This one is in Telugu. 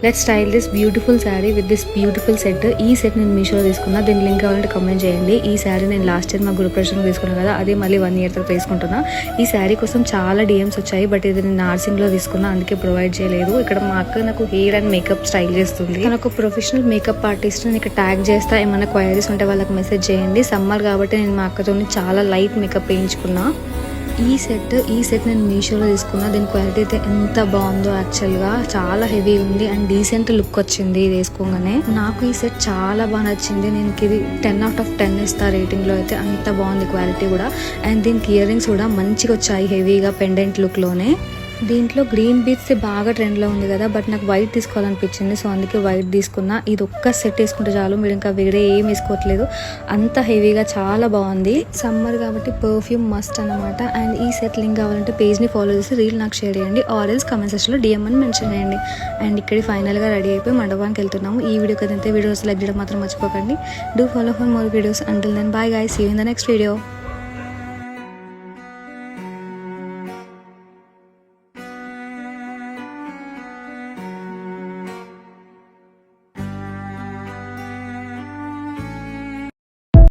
Let's style this beautiful sari with this beautiful set. ఈ సెట్ నేను మీషోలో తీసుకున్నా, దీని లింక్ కావాలంటే కమెంట్ చేయండి. ఈ శారీ నేను లాస్ట్ ఇయర్ మా గృహప్రవేశంలో తీసుకున్నాను కదా, అదే మళ్ళీ 1 year తర్వాత తీసుకుంటున్నా. ఈ శారీ కోసం చాలా డిఎమ్స్ వచ్చాయి, బట్ ఇది నేను నార్సింగ్లో తీసుకున్నా, అందుకే ప్రొవైడ్ చేయలేదు. ఇక్కడ మా అక్క నాకు హెయిర్ అండ్ మేకప్ స్టైల్ చేస్తుంది. నేను ఒక ప్రొఫెషనల్ మేకప్ ఆర్టిస్ట్, నేను ఇక్కడ ట్యాగ్ చేస్తా. ఏమైనా క్వైరీస్ ఉంటే వాళ్ళకి మెసేజ్ చేయండి. సమ్మర్ కాబట్టి నేను మా అక్కతో చాలా లైట్ మేకప్ వేయించుకున్నా. ఈ సెట్ నేను మీషోలో తీసుకున్నా. దీని క్వాలిటీ అయితే ఎంత బాగుందో, యాక్చువల్గా చాలా హెవీ ఉంది అండ్ డీసెంట్ లుక్ వచ్చింది ఇది వేసుకోగానే. నాకు ఈ సెట్ చాలా బాగా నచ్చింది. నేను ఇది 10 out of 10 ఇస్తా రేటింగ్లో అయితే. అంత బాగుంది క్వాలిటీ కూడా. అండ్ దీనికి ఇయర్ రింగ్స్ కూడా మంచిగా వచ్చాయి, హెవీగా పెండెంట్ లుక్లోనే. దీంట్లో గ్రీన్ బీడ్స్ బాగా ట్రెండ్లో ఉంది కదా, బట్ నాకు వైట్ తీసుకోవాలనిపించింది, సో అందుకే వైట్ తీసుకున్నా. ఇది ఒక్క సెట్ వేసుకుంటే చాలు, మీరు ఇంకా వేరే ఏం వేసుకోవట్లేదు. అంత హెవీగా చాలా బాగుంది. సమ్మర్ కాబట్టి పర్ఫ్యూమ్ మస్ట్ అనమాట. అండ్ ఈ సెట్ లింక్ కావాలంటే పేజ్ని ఫాలో చేసి రీల్ నాకు షేర్ చేయండి, ఆరెంజ్ కమెంట్ సెక్షన్లో డిఎం అని మెన్షన్ చేయండి. అండ్ ఇక్కడ ఫైనల్గా రెడీ అయిపోయి మండపానికి వెళ్తున్నాము. ఈ వీడియో కదంతే వీడియోస్ లైక్ చేయడం మాత్రం మర్చిపోకండి. Do follow for more videos. Until then bye guys, see you in the next video.